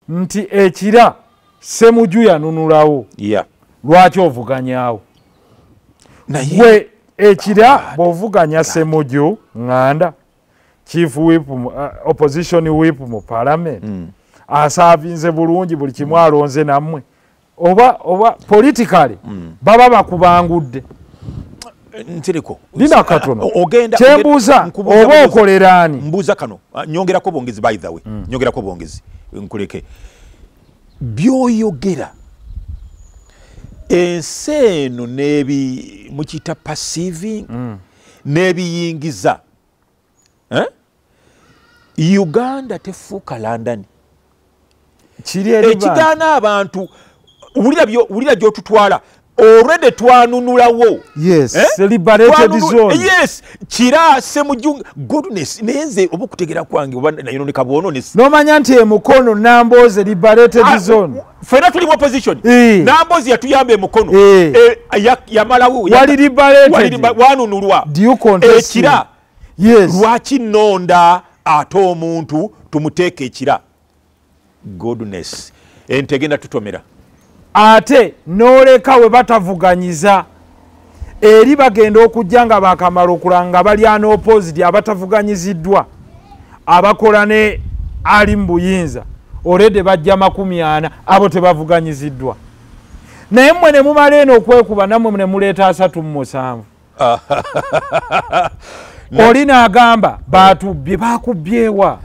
nti ekira Ssemujju yanunulawo lwaki ovuganyaawo gwe ekira bw'ovuganya Ssemujju ŋŋanda chief whip opposition whip mu parliament asaavinze bulungi buli kimu alonze nammwe oba politically baba bakubangudde ntiriko Lina katono kyembuuza oba okoleraani mbuuza kano nyongerako bwongezi by the way nyongerako bwongezi nkuleke byoyogera ensi eno nebi mukita passiving nebiyingiza Uganda tefuuka London ekigaana abantu wulira gyotutwala already twanunulawo liberated zone kira Ssemujju goodness nenze obukutegera kwange oba nayo ne kabwono nomanya nti emukono Nambooze liberated zone fena tuli opposition Nambooze yatuyamba emukono yamalawo wali liberated wanunulwa ekira lwaki nonda ate omuntu tumuteeka ekira goodness entegenda tutomera ate n'oleka we batavuganyiza eri bagenda okujja nga bakamala okulanga bali anopposite abatavuganyiziddwa abakola ne ali mu buyinza already bajja 40 abo tebavuganyiziddwa naye mmwe ne mumala eno okwekuba nammwe ne muleeta 37 oli n'agamba batubye bakubyewa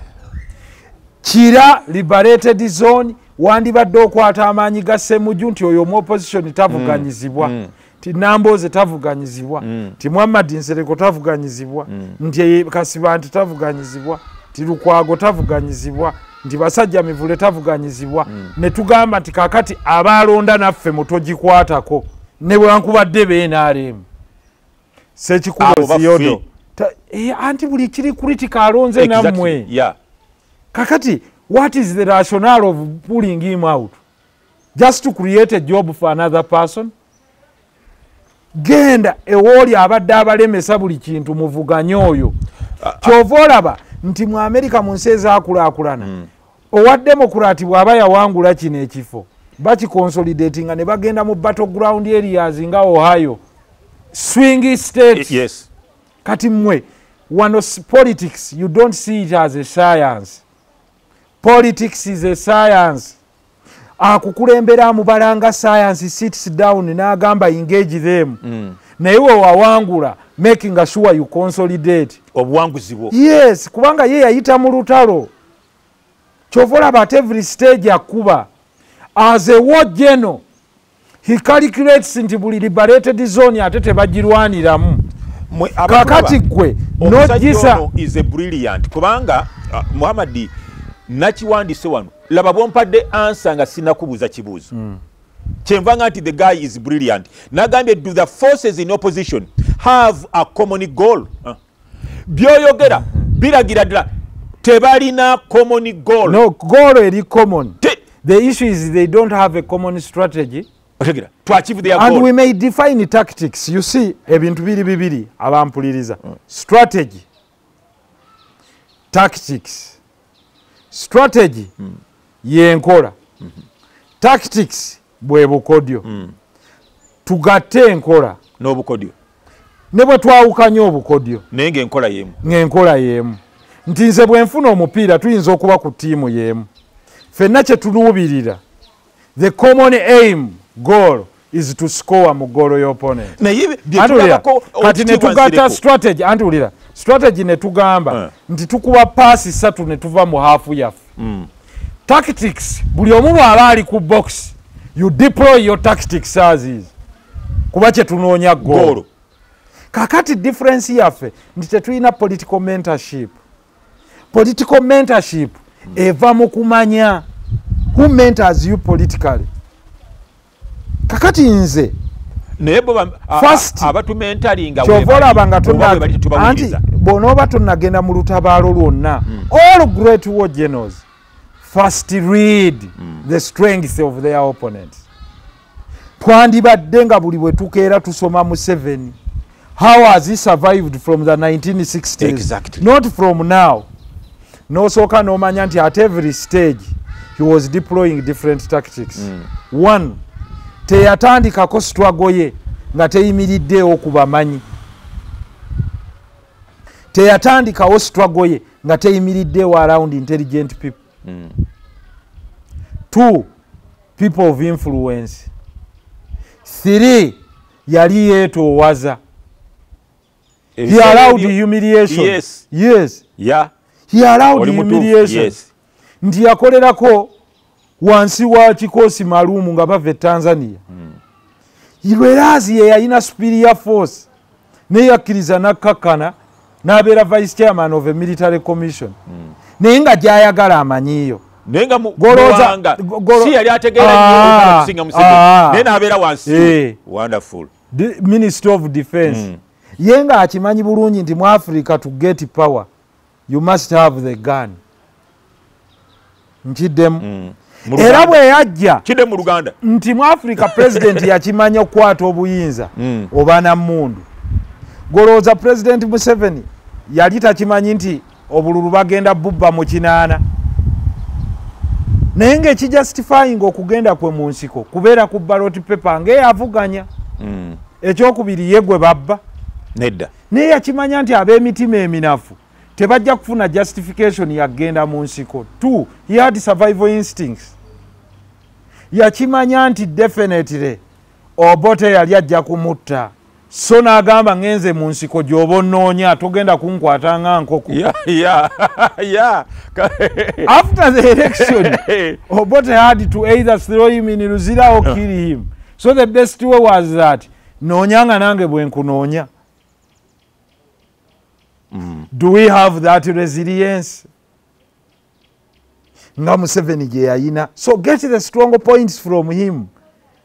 kira liberated zone wandibadde okwata amaanyi ga Ssemujju nti oyo mu opposition tavuganyizibwa ti Nambooze tavuganyizibwa ti Muhammad Nsereko tavuganyizibwa nti Kasiba nti tavuganyizibwa ti Lukwago tavuganyizibwa nti Basajja Mivule tavuganyizibwa ne tugamba nti kakati abalonda naffe mutogikwatako ne bwankubadde beenaremu Sekikubo Ziodo anti buli kiri critical alonze nammwe kakati what is the rationale of pulling him out? Just to create a job for another person? Genda ewoli abadde abalemesa buli kintu muvuganye oyo. Kyova olaba nti mu America mu nsi ezaakulaakulana owa Democrat bw'aba yawangula kino ekifo bakiconsolidatinga ne bagenda mu battleground areas nga Ohio swing states. Kati mmwe wano politics you don't see it as a science. Politics is a science. Akukulembera mubalanga science sits down n'agamba engage them. Naye wawangula making sure you consolidate. Obuwanguzi bwo. Yes, kubanga ye yayita mu lutalo. Chovola at every stage akuba. As a war general, he calculates nti buli liberated zone ate tebagirwaniramu. Kakati gwe nojisa is a brilliant. Kubanga Muhammad nakiwandise wano laba bompadde answer nga sinakubuuza kibuuzo kyenvanga nti the guy is brilliant nagambye do the forces in opposition have a common goal byoyogera biragira ddala tebalina common goal. No goal eri common. The issue is they don't have a common strategy to achieve their and goal. We may define tactics. You see ebintu bibiri abampuliriza strategy tactics. Strategy yenkola tactics bwe bukodyo tugatte enkola n'obukodyo ne bwe twawukanya obukodyo naye ng'enkola y'emu nti nze bwe nfuna omupiira tuyinza okuba ku ttiimu y'emu ffenna kye tuluubirira the common aim goal is to score mu goal y'opponent kati ne tugatta strategy antuwulira strategy ne tugamba nti tukuba paasi 3 ne tuva mu haafu yaffe tactics buli omu bw'aba ali ku box you deploy your tactics as is kuba kye tunoonya goal. Kakati difference yaffe nti tetulina political mentorship. Political mentorship eva mu kumanya who mentors you politically. Kakati nze abatumentoringa kyovolabanga anti bw'onooba tonnagenda mu lutabaalo lwonna all great war generals first read the strength of their opponents. Twandibadde nga buli bwe tukeera tusoma mu 7 how has he survived from the 1960s? Exactly. Not from now. N'osooka n'omanya nti at every stage he was deploying different tactics. One, teyatandikako struggle ye nga teyimiriddeewo ku bamanyi. Teyatandikawo struggle ye nga teyimiriddeewo around intelligent people. Two, people of influence. Three, yali yeetoowaza. He allowed humiliation. Yes. Yes. Yeah. He allowed humiliation. Yes. Nti yakolerako wansi wa kikosi malumu nga bava Tanzania. Whereas ye yalina superior force ne yakkiriza nakkakana n'abeera vice chairman of a military commission. Naye nga gy'ayagala amanyiyo. Nenga Muwanga si yali ategeera nnyo okusinga Museveni naye n'abeera wansi. Wonderful. The Minister of Defense. Ye nga akimanyi bulungi nti mu Africa to get power you must have the gun. Nkiddemu. Era bwe yajja kidde mu Luganda nti mu Africa president yakimanya okukwata obuyinza oba nammundu. Golowooza President Museveni yali takimanyi nti obululu bagenda bubba mu kinaana. Naye ng'ekijustifying okugenda kwe mu nsiko kubeera ku ballot paper ng'eyavuganya. Ekyokubiri ye gwe babba. Nedda. Naye yakimanya nti ab'emitima eminafu tebajja kufuna justification yagenda mu nsiko. Two, he had survival instincts. Yakimanya nti definitely Obote yali ajja kumutta. So n'agamba ngenze mu nsiko gy'oba onnoonya togenda kunkwata nga nkoko. Yeah. After the election, Obote had to either throw him in Luzira or kill him. So the best way was that noonyanga nange bwe nkunoonya. Do we have that resilience? Nga Museveni gye yayina. So get the strong points from him.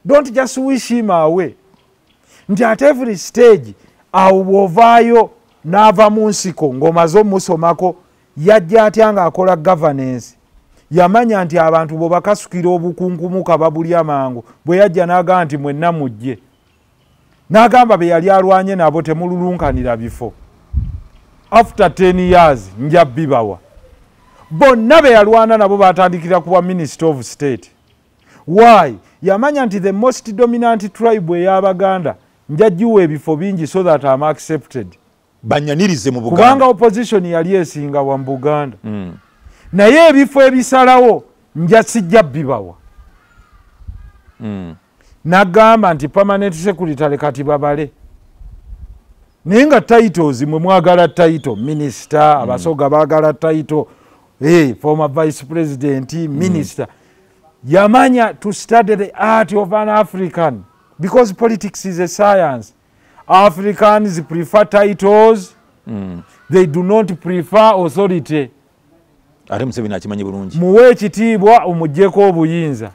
Don't just wish him away. Nti at every stage awo bw'ovaayo n'ava mu nsiko ng'omaze omusomako yajja atya ng'akola governance. Yamanya nti abantu bwe bakasukira obukunkumuka babulya mangu. Bwe yajja n'agamba nti mwenna mujje. N'agamba be yali alwanye nabo temululunkanira bifo. After 10 years nja bibawa. Bonna be yalwana nabo batandikira kuba Minister of State. Why? Yamanya nti the most dominant tribe ey'Abaganda njajiwa ebifo bingi so that I'm accepted. Banyanirize mu Buganda. Kubanga opposition yali esinga wa Buganda. Naye ebifo ebisalawo nja sijja bibawa. Nagamba nti permanent secretary kati babale. Naye nga titles mwe mwagala title minister, abasoga baagala title, former vice president, minister. Yamanya to study the art of an African because politics is a science. Africans prefer titles. They do not prefer authority. Ate Museveni akimanyi bulungi. Muwe ekitiibwa omuggyeko obuyinza.